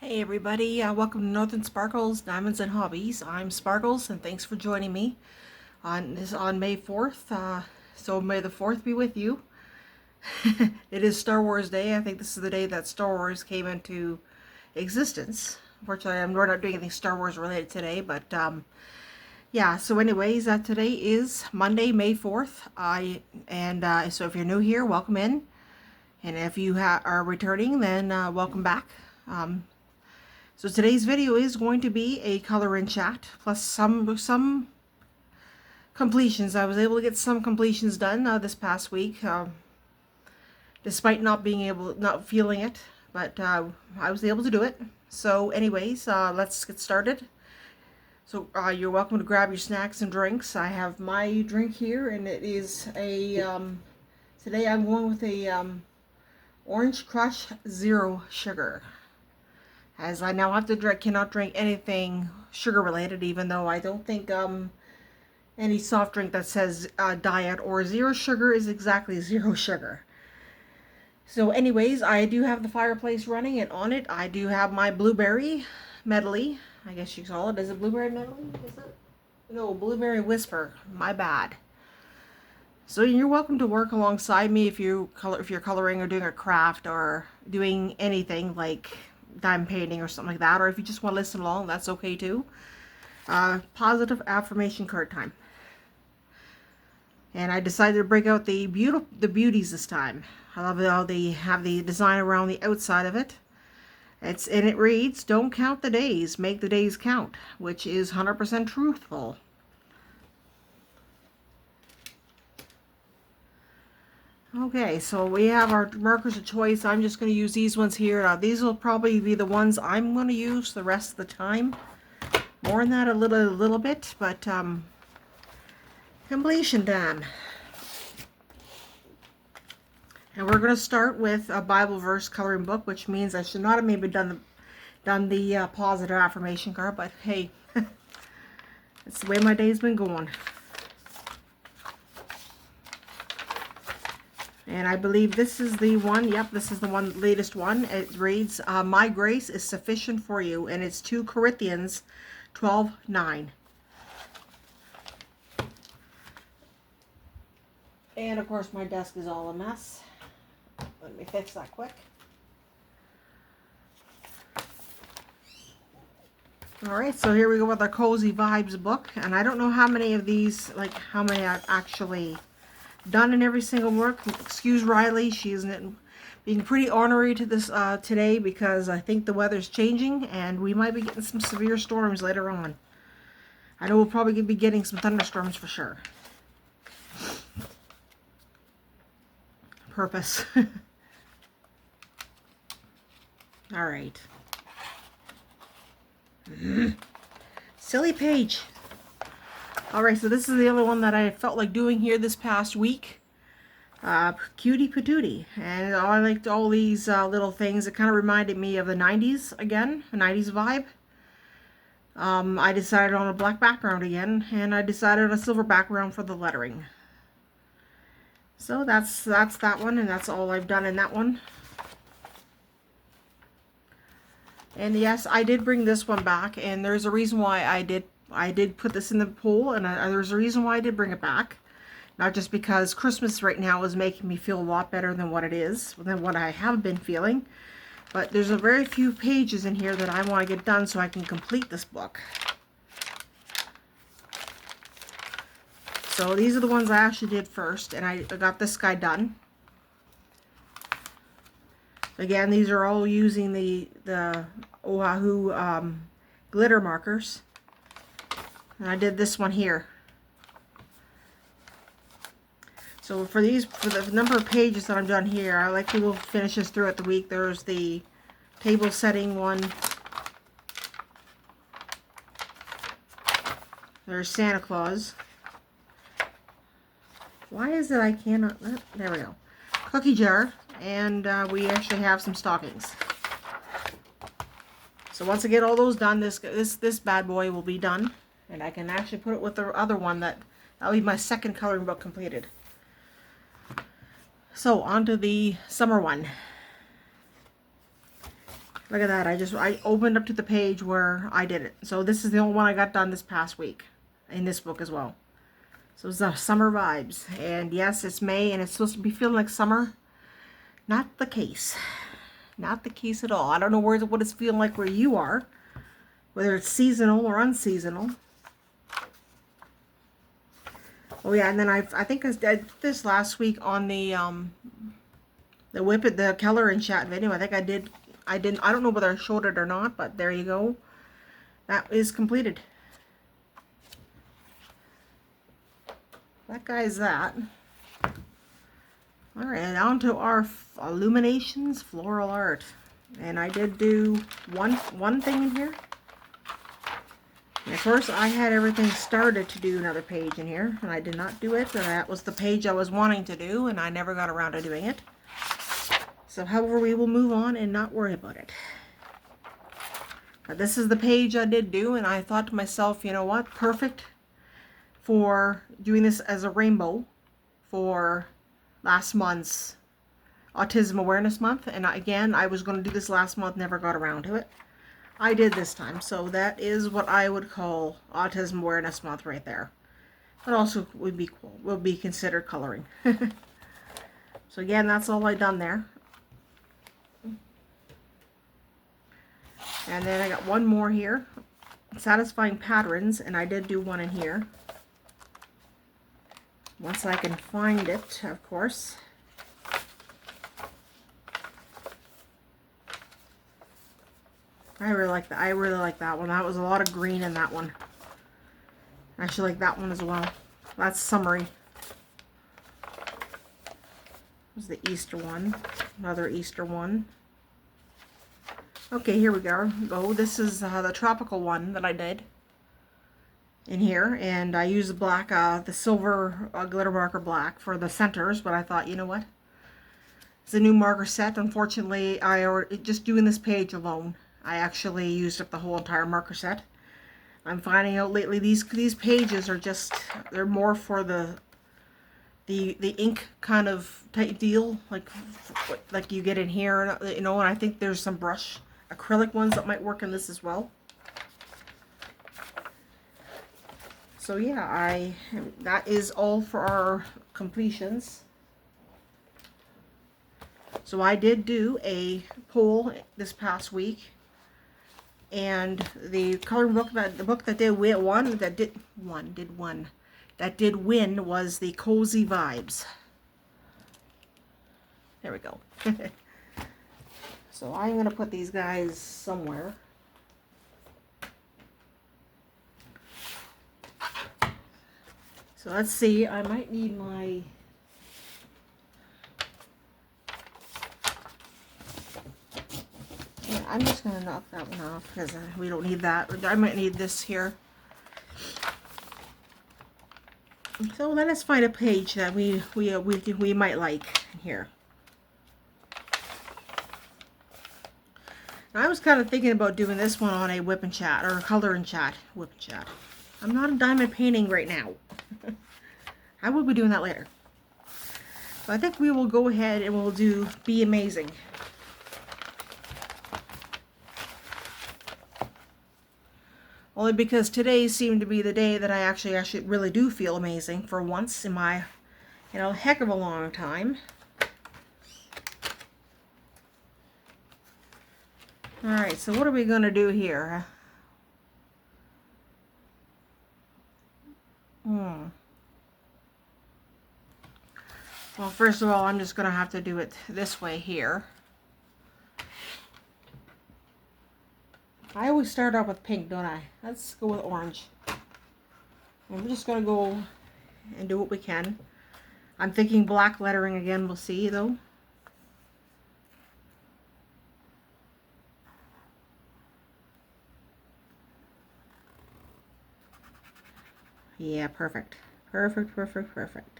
Hey everybody, welcome to Northern Sparkles, Diamonds and Hobbies. I'm Sparkles and thanks for joining me on May 4th. So may the 4th be with you. It is Star Wars Day. I think this is the day that Star Wars came into existence. Unfortunately, we're not doing anything Star Wars related today, but yeah, so anyways, today is Monday, May 4th. So if you're new here, welcome in. And if you are returning, then welcome back. So today's video is going to be a color in chat plus some completions. I was able to get some completions done this past week, despite not feeling it, but I was able to do it. So anyways, let's get started. So you're welcome to grab your snacks and drinks. I have my drink here, and it is a today I'm going with a Orange Crush Zero Sugar, as I now have to cannot drink anything sugar related, even though I don't think any soft drink that says diet or zero sugar is exactly zero sugar. So anyways, I do have the fireplace running, and on it I do have my blueberry medley. I guess you call it. Is it blueberry medley? Is it? No, blueberry whisper. My bad. So you're welcome to work alongside me if you're coloring or doing a craft or doing anything like diamond painting or something like that, or if you just want to listen along, that's okay too. Positive affirmation card time. And I decided to break out the beauties this time. I love how they have the design around the outside of it. It reads, "Don't count the days, make the days count," which is 100% truthful. Okay, so we have our markers of choice. I'm just going to use these ones here. These will probably be the ones I'm going to use the rest of the time. More than that a little bit, but completion time. And we're going to start with a Bible verse coloring book, which means I should not have maybe done the positive affirmation card, but hey, it's the way my day's been going. And I believe this is the one, yep, this is the one, latest one. It reads, "My grace is sufficient for you," and it's 2 Corinthians 12:9. And of course my desk is all a mess. Let me fix that quick. Alright, so here we go with our Cozy Vibes book. And I don't know how many of these, like how many I've actually done in every single work. Excuse Riley, she's being pretty ornery to this today because I think the weather's changing and we might be getting some severe storms later on. I know we'll probably be getting some thunderstorms for sure. Purpose. Alright. Silly page. Alright, so this is the other one that I felt like doing here this past week. Cutie Patootie. And I liked all these little things. It kind of reminded me of the 90s again, a 90s vibe. I decided on a black background again, and I decided on a silver background for the lettering. So that's that one, and that's all I've done in that one. And yes, I did bring this one back, and there's a reason why I did put this in the pool, and there's a reason why I did bring it back. Not just because Christmas right now is making me feel a lot better than what it is, than what I have been feeling. But there's a very few pages in here that I want to get done so I can complete this book. So these are the ones I actually did first, and I got this guy done. Again, these are all using the Oahu glitter markers. And I did this one here. So for the number of pages that I'm done here, I likely will finish this throughout the week. There's the table setting one. There's Santa Claus. Why is it I cannot, there we go. Cookie jar, and we actually have some stockings. So once I get all those done, this bad boy will be done, and I can actually put it with the other one that'll be my second coloring book completed. So on to the summer one. Look at that. I opened up to the page where I did it. So this is the only one I got done this past week in this book as well. So it's the summer vibes. And yes, it's May and it's supposed to be feeling like summer. Not the case. Not the case at all. I don't know what it's feeling like where you are. Whether it's seasonal or unseasonal. Oh yeah, and then I think I did this last week on the Keller and Chat video. I think I didn't. I don't know whether I showed it or not, but there you go. That is completed. That guy's that. All right, on to our Illuminations Floral Art, and I did do one thing in here. And of course, I had everything started to do another page in here, and I did not do it. And that was the page I was wanting to do, and I never got around to doing it. So, however, we will move on and not worry about it. But this is the page I did do, and I thought to myself, you know what? Perfect for doing this as a rainbow for last month's Autism Awareness Month. And again, I was going to do this last month, never got around to it. I did this time, so that is what I would call Autism Awareness Month right there. But also would be considered coloring. So again, that's all I done there. And then I got one more here, Satisfying Patterns, and I did do one in here. Once I can find it, of course. I really like that. I really like that one. That was a lot of green in that one. I actually like that one as well. That's summery. This is the Easter one. Another Easter one. Okay, here we go. This is the tropical one that I did in here, and I used the black, the silver glitter marker black for the centers. But I thought, you know what? It's a new marker set. Unfortunately, just doing this page alone, I actually used up the whole entire marker set. I'm finding out lately these pages are just, they're more for the ink kind of type deal, like you get in here, you know. And I think there's some brush acrylic ones that might work in this as well. So yeah, that is all for our completions. So I did do a poll this past week, and the coloring book that did win was the Cozy Vibes. There we go. So I'm going to put these guys somewhere. So let's see, I might need my... Yeah, I'm just going to knock that one off because we don't need that. I might need this here. So let us find a page that we might like here. Now, I was kind of thinking about doing this one on a whip and chat, or a color and chat, whip and chat. I'm not in diamond painting right now. I will be doing that later. But I think we will go ahead and we'll do Be Amazing. Only because today seemed to be the day that I actually really do feel amazing for once in my, heck of a long time. Alright, so what are we going to do here? Well, first of all, I'm just going to have to do it this way here. I always start out with pink, don't I? Let's go with orange. And we're just going to go and do what we can. I'm thinking black lettering again, we'll see though. Yeah, perfect. Perfect, perfect, perfect.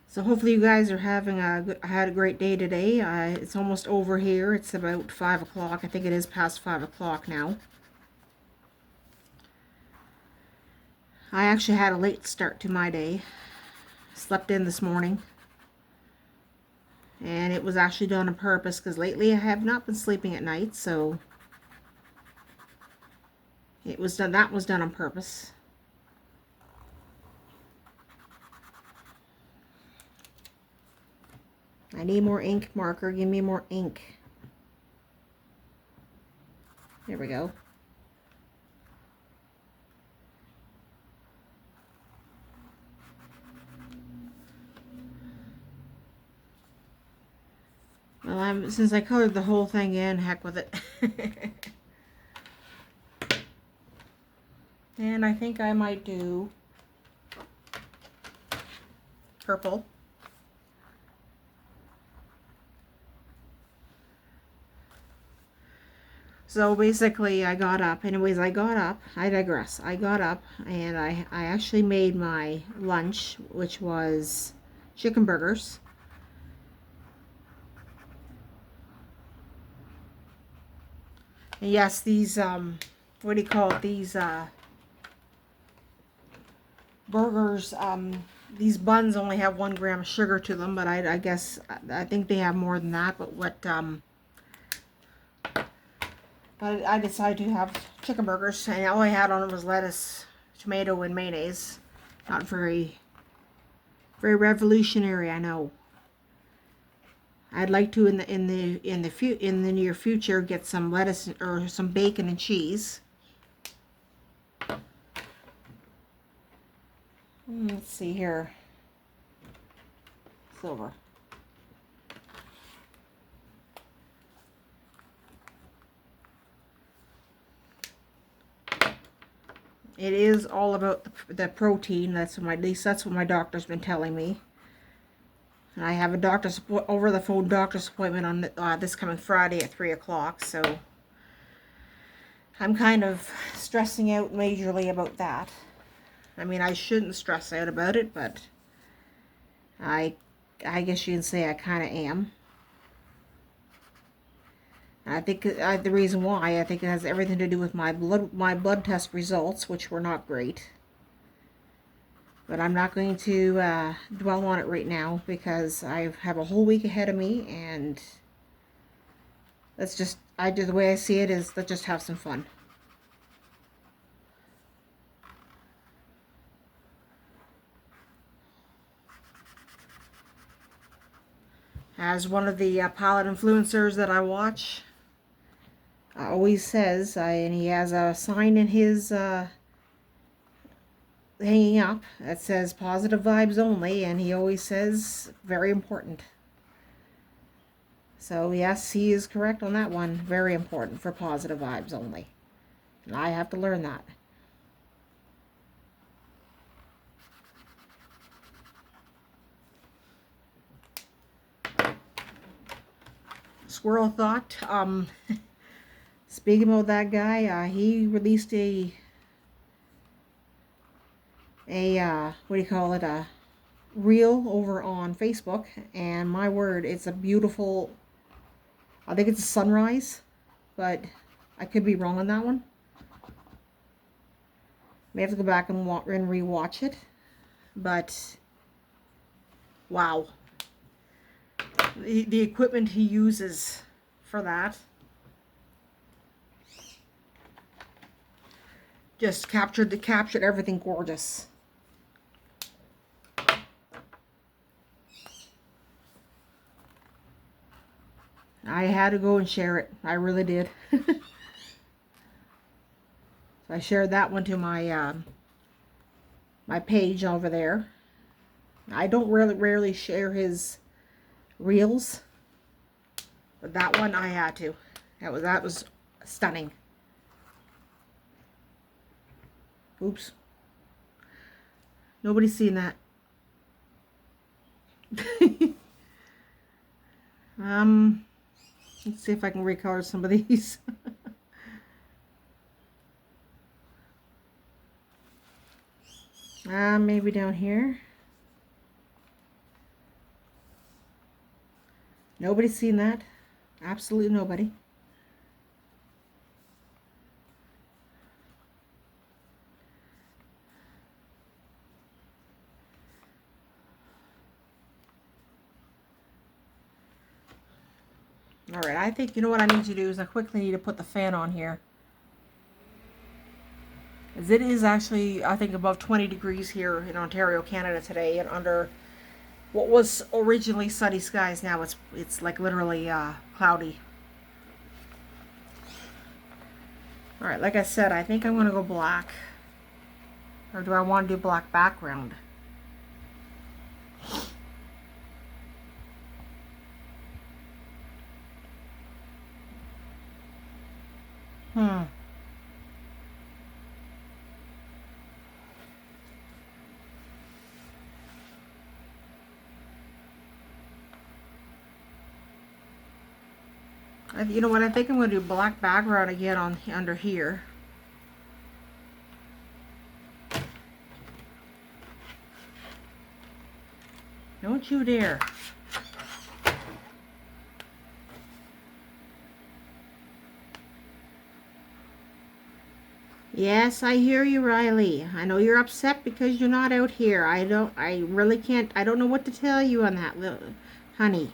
So hopefully you guys are having had a great day today. It's almost over here. It's about 5 o'clock. I think it is past 5 o'clock now. I actually had a late start to my day. Slept in this morning. And it was actually done on purpose because lately I have not been sleeping at night, so it was done. That was done on purpose. I need more ink marker. Give me more ink. There we go. Well, since I colored the whole thing in, heck with it. And I think I might do purple. So basically I got up. Anyways, I got up. I digress. I got up and I actually made my lunch, which was chicken burgers. And yes, these, what do you call it? These, burgers, these buns only have 1 gram of sugar to them, but I guess, I think they have more than that, but but I decided to have chicken burgers, and all I had on them was lettuce, tomato, and mayonnaise. Not very, very revolutionary, I know. I'd like to in the near future get some lettuce or some bacon and cheese. Let's see here. Silver. It is all about the protein. That's what at least that's what my doctor's been telling me. And I have a over the phone doctor's appointment on this coming Friday at 3 o'clock. So I'm kind of stressing out majorly about that. I mean, I shouldn't stress out about it, but I guess you can say I kind of am. I think the reason why, I think it has everything to do with my blood test results, which were not great. But I'm not going to dwell on it right now because I have a whole week ahead of me, and let's just, the way I see it is, let's just have some fun. As one of the pilot influencers that I watch always says, and he has a sign in his hanging up that says positive vibes only, and he always says very important. So yes, he is correct on that one. Very important for positive vibes only. And I have to learn that. Squirrel thought, speaking about that guy, he released a what do you call it, a reel over on Facebook, and my word, it's a beautiful, I think it's a sunrise, but I could be wrong on that one. May have to go back and rewatch it, but wow, the equipment he uses for that just captured everything gorgeous. I had to go and share it. I really did. So I shared that one to my my page over there. I don't rarely share his reels, but that one I had to. That was stunning. Oops. Nobody's seen that. Let's see if I can recolor some of these. Maybe down here. Nobody's seen that. Absolutely nobody. Alright, I think, you know what I need to do is I quickly need to put the fan on here. As it is actually, I think, above 20 degrees here in Ontario, Canada today, and under what was originally sunny skies. Now it's like literally cloudy. Alright, like I said, I think I'm going to go black. Or do I want to do black background? Hmm. You know what? I think I'm going to do black background again on under here. Don't you dare. Yes, I hear you, Riley. I know you're upset because you're not out here. I really can't, I don't know what to tell you on that, little honey.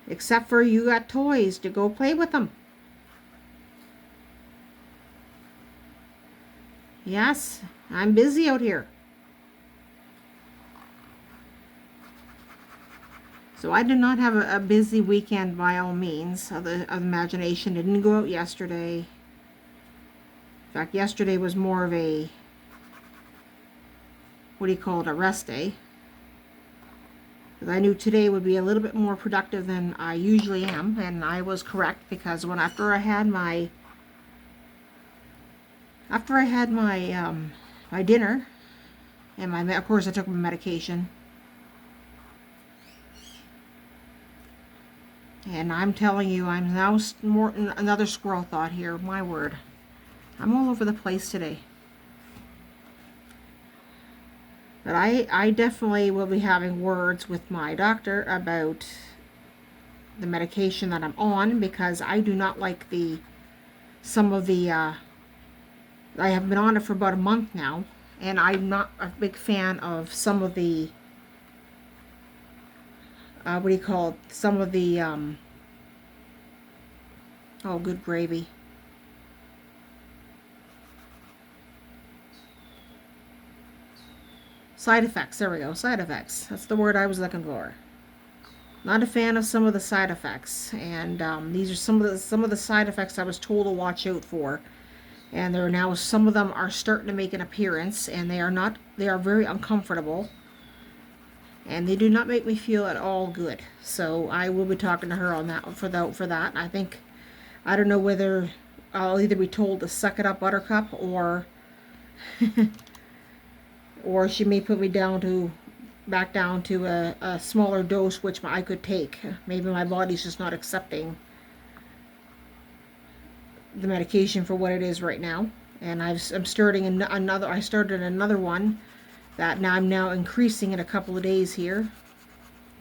Except for you got toys to go play with them. Yes, I'm busy out here. So I did not have a busy weekend by all means of imagination. I didn't go out yesterday. In fact, yesterday was more of a, what do you call it, a rest day. Because I knew today would be a little bit more productive than I usually am, and I was correct, because after I had my my dinner, and of course I took my medication, and I'm telling you, I'm now more another squirrel thought here. My word, I'm all over the place today. But I definitely will be having words with my doctor about the medication that I'm on, because I do not like some of the I have been on it for about a month now, and I'm not a big fan of some of the what do you call it, some of the oh, good gravy. Side effects, there we go, side effects. That's the word I was looking for. Not a fan of some of the side effects, and these are some of the side effects I was told to watch out for. And there are now, some of them are starting to make an appearance, and they are very uncomfortable, and they do not make me feel at all good. So I will be talking to her on that for that. I don't know whether I'll either be told to suck it up, Buttercup, or or she may put me back down to a smaller dose, which I could take. Maybe my body's just not accepting the medication for what it is right now. And I'm starting another. I started another one that I'm now increasing in a couple of days here,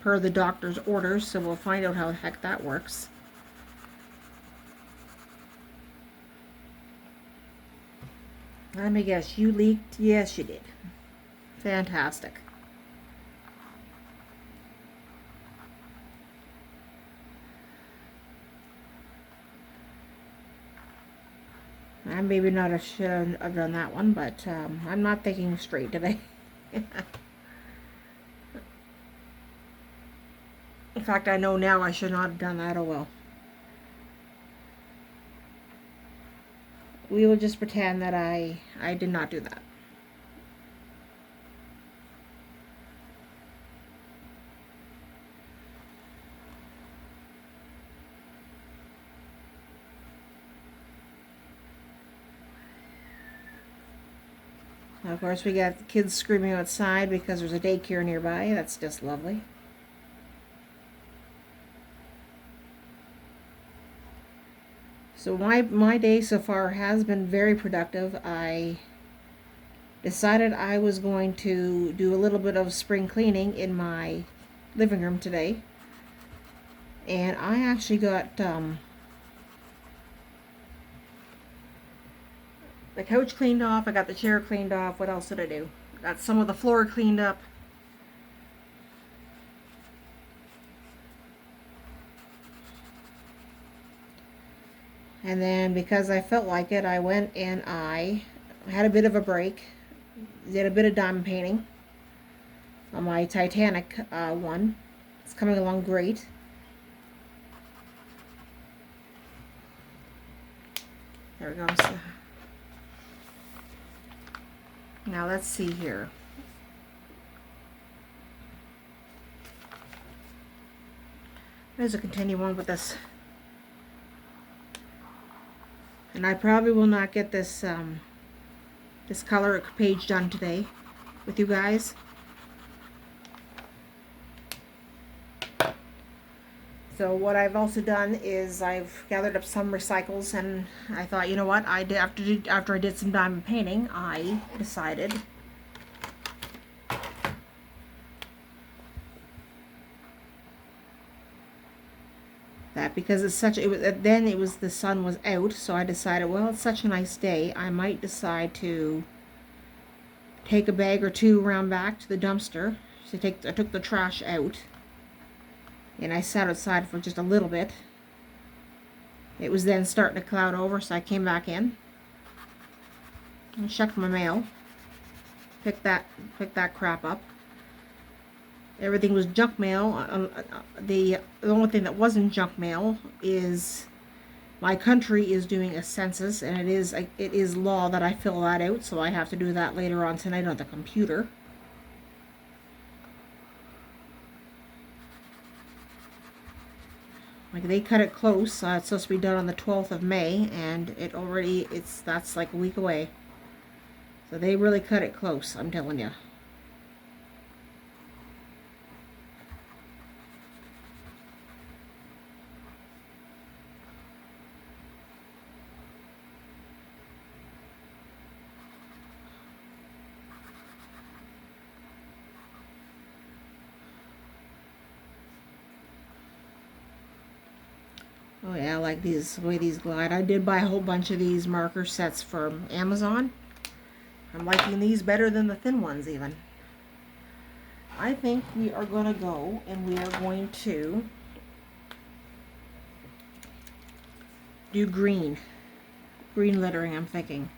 per the doctor's orders. So we'll find out how the heck that works. Let me guess, you leaked? Yes, you did. Fantastic. I maybe not should have done that one, but I'm not thinking straight today. In fact, I know now I should not have done that. Oh well. We will just pretend that I did not do that. Now, of course, we got the kids screaming outside because there's a daycare nearby. That's just lovely. So my day so far has been very productive. I decided I was going to do a little bit of spring cleaning in my living room today. And I actually got the couch cleaned off. I got the chair cleaned off. What else did I do? Got some of the floor cleaned up. And then because I felt like it, I went and I had a bit of a break, did a bit of diamond painting on my Titanic one. It's coming along great. There we go. Now let's see here. There's a continue on with this. And I probably will not get this this color page done today with you guys. So what I've also done is I've gathered up some recycles, and I thought, you know what, I did after I did some diamond painting, I decided that because it's such it was the sun was out, so I decided, well, it's such a nice day, I might decide to take a bag or two around back to the dumpster. So I took the trash out, and I sat outside for just a little bit. It was then starting to cloud over, so I came back in and checked my mail, picked that crap up. Everything was junk mail. The only thing that wasn't junk mail is my country is doing a census, and it is law that I fill that out, so I have to do that later on tonight on the computer. Like, they cut it close. It's supposed to be done on the 12th of May, and that's like a week away. So they really cut it close, I'm telling you. Oh yeah, I like the way these glide. I did buy a whole bunch of these marker sets from Amazon. I'm liking these better than the thin ones even. I think we are going to go and we are going to do green lettering, I'm thinking.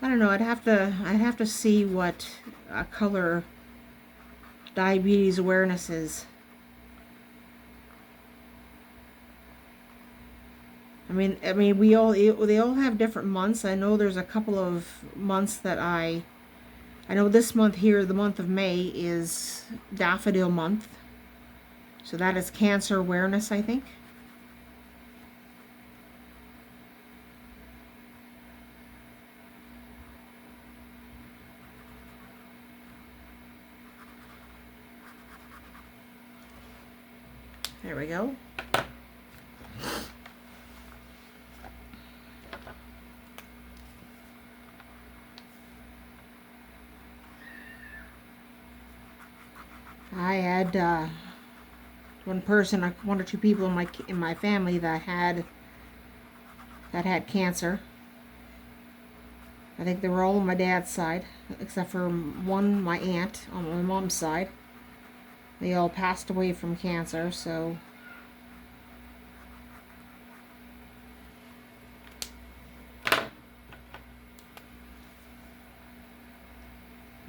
I don't know, I'd have to see what color diabetes awareness is. I mean they all have different months. I know there's a couple of months that I know this month here, the month of May, is daffodil month. So that is cancer awareness, I think. There we go. I had one or two people in my family that had cancer. I think they were all on my dad's side, except for one, my aunt, on my mom's side. They all passed away from cancer, so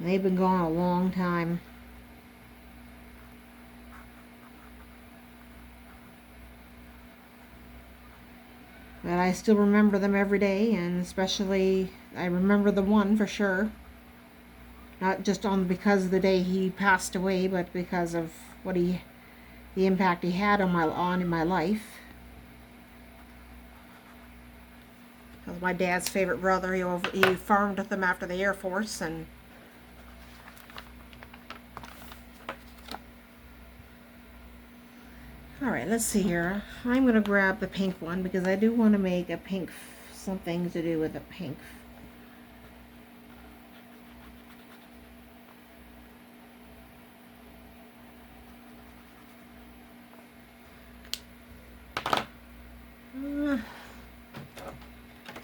they've been gone a long time. But I still remember them every day, and especially I remember the one for sure. Not just because of the day he passed away, but because of the impact he had in my life. That was my dad's favorite brother. He farmed with them after the Air Force, and alright, let's see here. I'm going to grab the pink one because I do want to make a pink, something to do with a pink.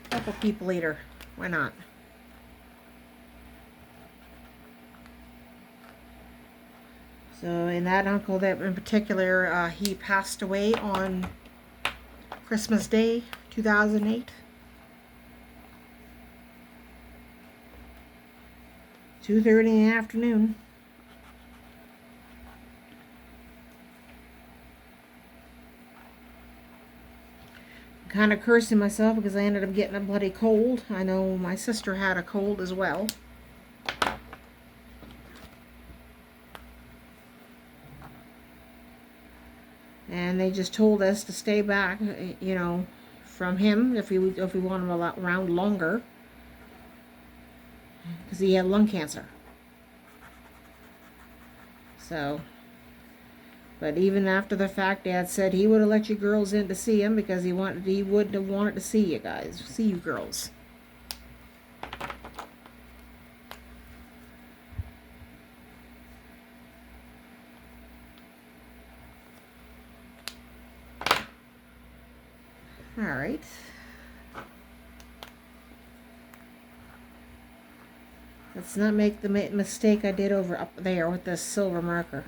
Couple people eater. Why not? So, and that uncle that in particular, he passed away on Christmas Day, 2008. 2:30 in the afternoon. I'm kind of cursing myself because I ended up getting a bloody cold. I know my sister had a cold as well. And they just told us to stay back, you know, from him if we want him around longer, because he had lung cancer. So, but even after the fact, Dad said he would have let you girls in to see him because he wouldn't have wanted to see you guys, see you girls. All right. Let's not make the mistake I did over up there with this silver marker.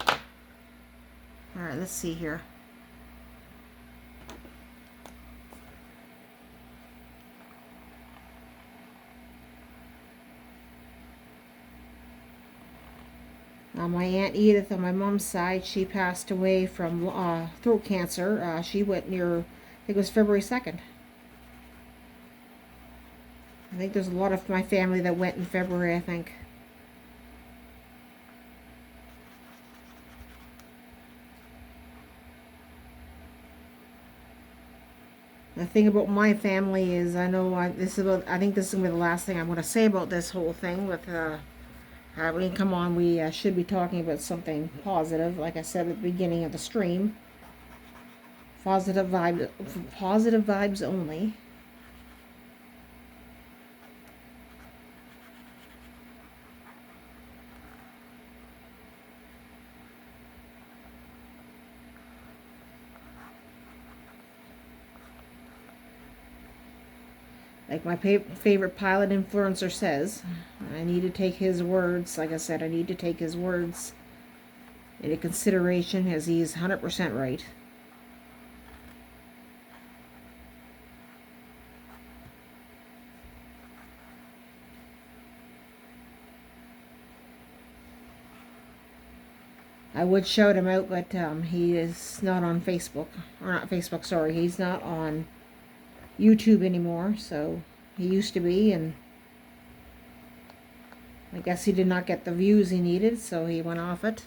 All right, let's see here. My Aunt Edith on my mom's side, she passed away from throat cancer. She went near, I think it was February 2nd. I think there's a lot of my family that went in February, I think. The thing about my family is, I know I think this is going to be the last thing I'm going to say about this whole thing with come on, we should be talking about something positive, like I said at the beginning of the stream. Positive vibes only. Like my favorite pilot influencer says, I need to take his words, like I said, I need to take his words into consideration, as he's 100% right. I would shout him out, but he is not on Facebook, or not Facebook, sorry, he's not on YouTube anymore, so he used to be, and I guess he did not get the views he needed, so he went off it.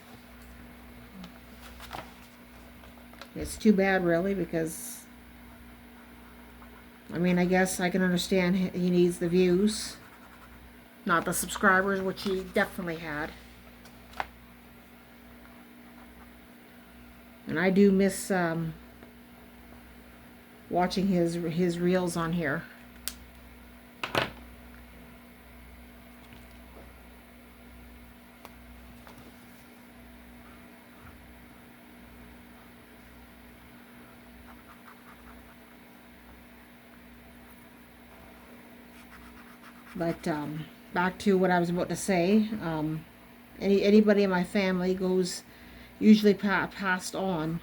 It's too bad, really, because I mean, I guess I can understand he needs the views, not the subscribers, which he definitely had. And I do miss watching his reels on here. But back to what I was about to say. Anybody in my family goes usually passed on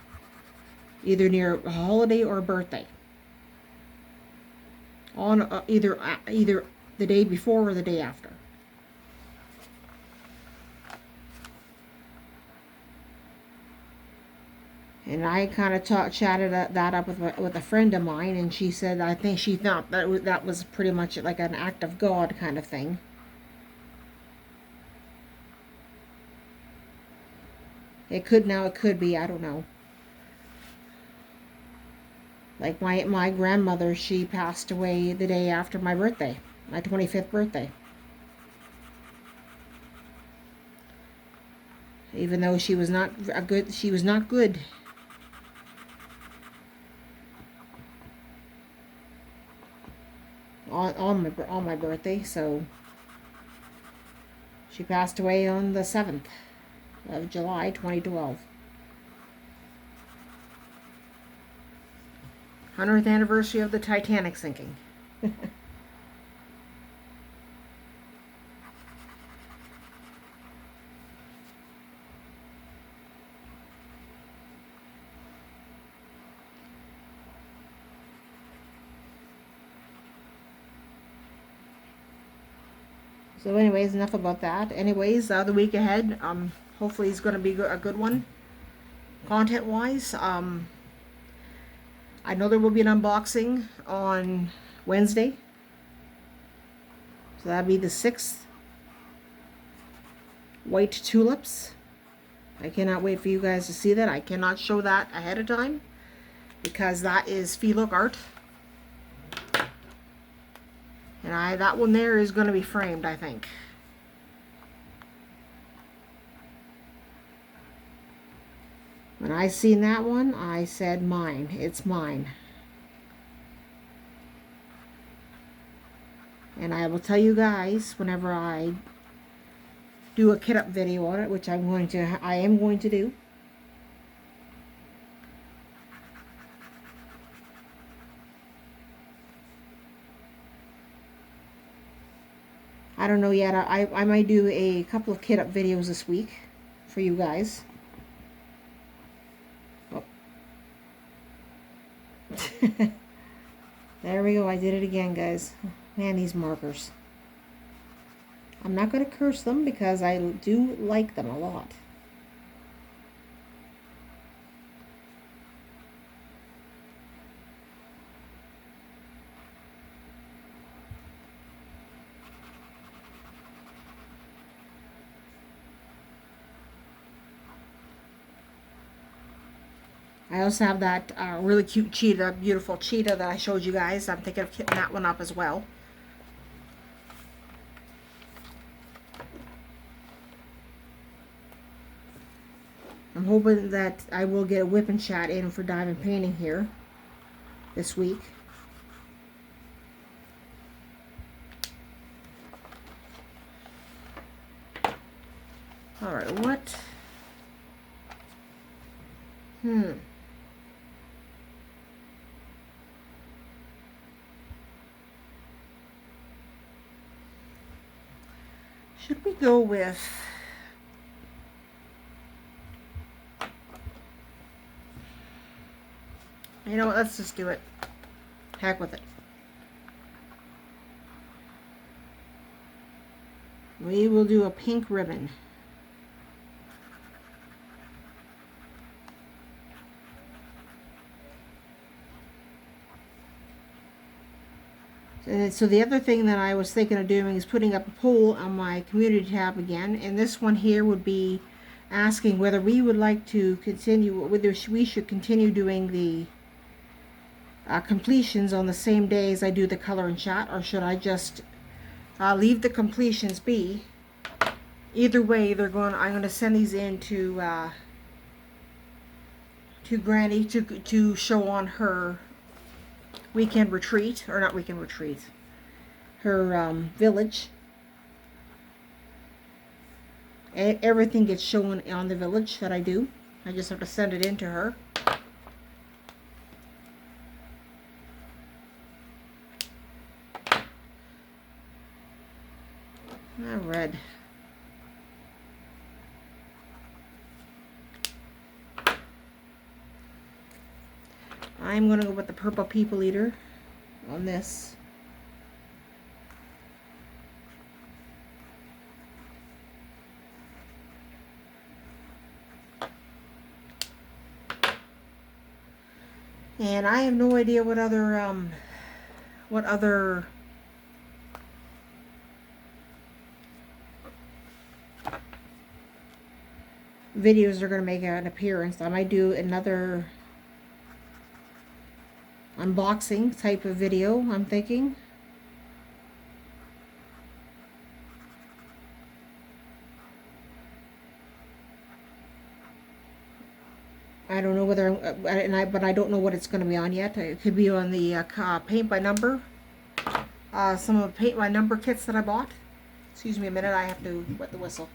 either near a holiday or a birthday. On either the day before or the day after. And I kind of chatted that up with a friend of mine, and she said I think she thought that was pretty much like an act of God kind of thing. It could be, I don't know. Like my grandmother, she passed away the day after my birthday, my 25th birthday. Even though she was not good. On my birthday, so she passed away on the 7th of July 2012. 100th anniversary of the Titanic sinking. So anyways, enough about that. Anyways, the week ahead, hopefully it's going to be a good one, content-wise. I know there will be an unboxing on Wednesday. So that'll be the 6th. White tulips. I cannot wait for you guys to see that. I cannot show that ahead of time because that is Feelook art. And that one there is going to be framed, I think. When I seen that one, I said mine. It's mine. And I will tell you guys whenever I do a kit up video on it, which I am going to do. I don't know yet. I might do a couple of kit up videos this week for you guys. Oh. There we go. I did it again, guys. Man, these markers. I'm not going to curse them because I do like them a lot. I also have that really cute cheetah, beautiful cheetah that I showed you guys. I'm thinking of kitting that one up as well. I'm hoping that I will get a whip and chat in for diamond painting here this week. Alright, what? Should we go with... You know what, let's just do it. Heck with it. We will do a pink ribbon. So the other thing that I was thinking of doing is putting up a poll on my community tab again, and this one here would be asking whether we would like to continue, whether we should continue doing the completions on the same day as I do the color and chat, or should I just leave the completions be. Either way, I'm going to send these in to Granny to show on her weekend retreat, or not weekend retreat, her village. Everything gets shown on the village that I do. I just have to send it in to her. Red. I'm going to go with the purple people eater on this. And I have no idea what other videos are going to make an appearance. I might do another unboxing type of video, I'm thinking. I don't know whether, but I don't know what it's going to be on yet. It could be on the paint by number. Some of the paint by number kits that I bought. Excuse me a minute, I have to wet the whistle.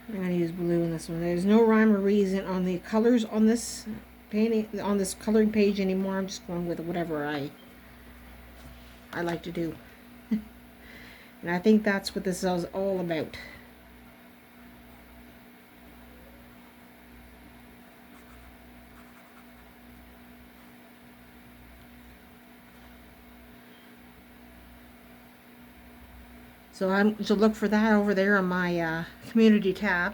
I'm going to use blue in this one. There's no rhyme or reason on the colors on this painting, on this coloring page anymore. I'm just going with whatever I like to do. And I think that's what this is all about. So I'm to look for that over there on my community tab.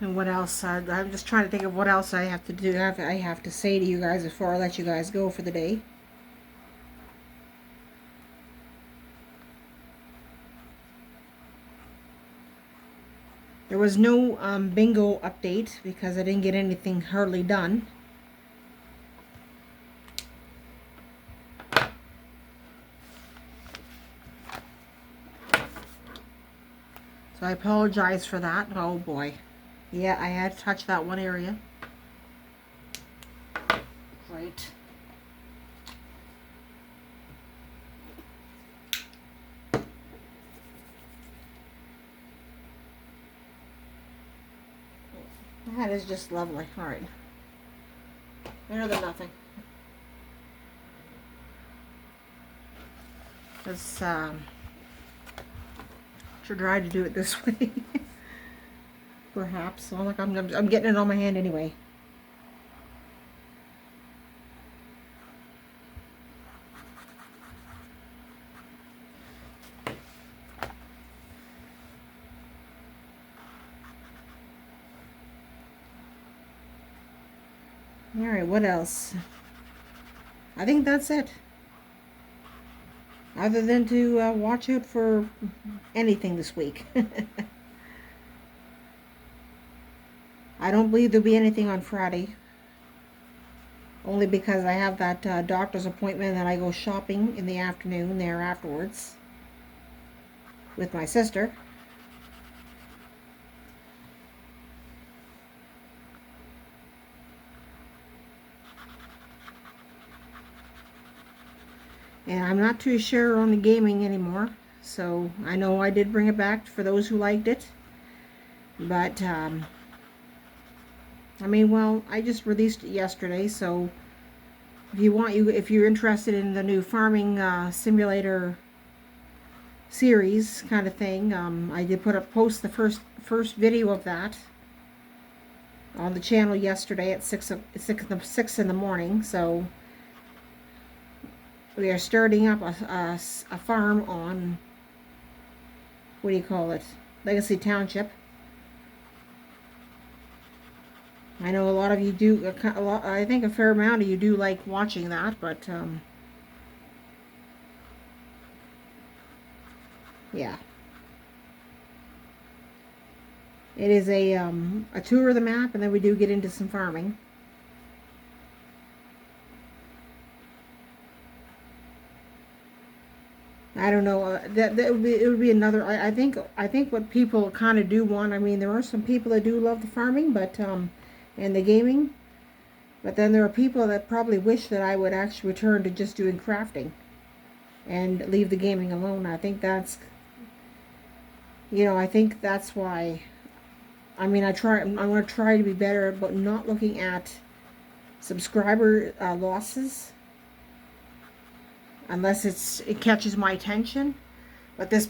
And what else? I'm just trying to think of what else I have to do. I have to say to you guys before I let you guys go for the day. There was no bingo update because I didn't get anything hardly done. So I apologize for that. Oh boy. Yeah, I had to touch that one area. Right. That is just lovely. Alright. Better than nothing. Let's should try to do it this way. Perhaps. Well, look, I'm getting it on my hand anyway. Alright, what else? I think that's it. Other than to watch out for anything this week. I don't believe there'll be anything on Friday. Only because I have that doctor's appointment and I go shopping in the afternoon there afterwards with my sister. And I'm not too sure on the gaming anymore. So I know I did bring it back for those who liked it. But, I mean, well, I just released it yesterday. So if you're interested in the new farming simulator series kind of thing, I did post the first video of that on the channel yesterday at 6 in the morning. So we are starting up a farm on, what do you call it, Legacy Township. I know a lot of you do, I think a fair amount of you do like watching that, but yeah. It is a tour of the map, and then we do get into some farming. I don't know. It would be another. I think what people kind of do want. I mean, there are some people that do love the farming, but and the gaming, but then there are people that probably wish that I would actually return to just doing crafting, and leave the gaming alone. I think that's, I think that's why. I mean, I want to try to be better about not looking at subscriber losses unless it catches my attention. But this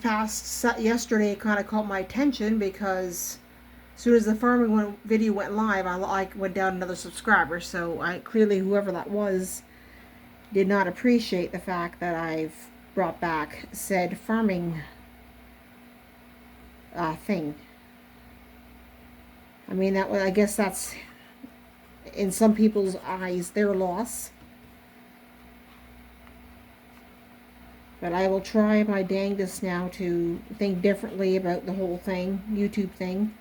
yesterday, it kind of caught my attention because as soon as the farming video went live, I went down another subscriber. So clearly whoever that was did not appreciate the fact that I've brought back said farming thing. I mean, I guess that's, in some people's eyes, their loss. But I will try my dangest now to think differently about the whole thing, YouTube thing.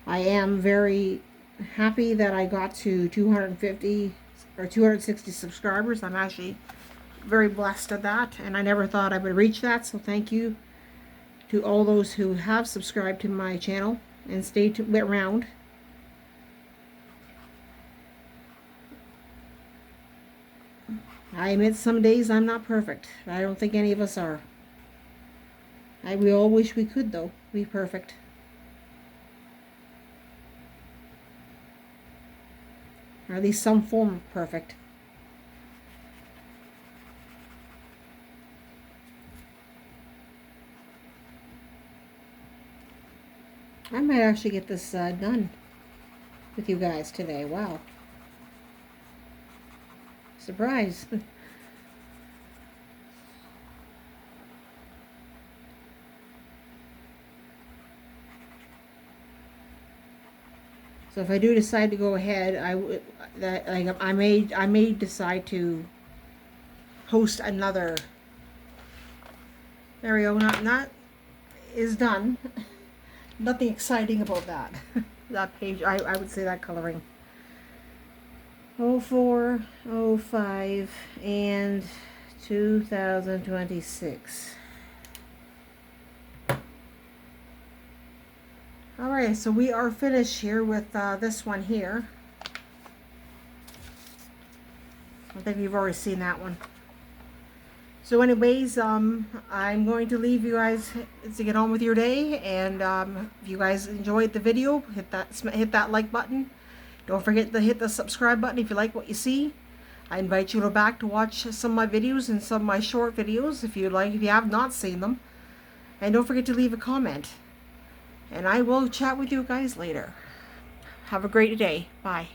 I am very happy that I got to 250 or 260 subscribers. I'm actually very blessed at that, and I never thought I would reach that, so thank you to all those who have subscribed to my channel. and stay around. I admit some days I'm not perfect. I don't think any of us are. We all wish we could, though, be perfect. Or at least some form of perfect. I might actually get this done with you guys today. Wow. Surprise. So if I do decide to go ahead, I may decide to post another. There we go. Not is done. Nothing exciting about that. That page. I would say that coloring. 04, 05, and 2026. Alright, so we are finished here with this one here. I think you've already seen that one. So anyways, I'm going to leave you guys to get on with your day, and if you guys enjoyed the video, hit that like button. Don't forget to hit the subscribe button if you like what you see. I invite you to back to watch some of my videos and some of my short videos if you have not seen them. And don't forget to leave a comment. And I will chat with you guys later. Have a great day. Bye.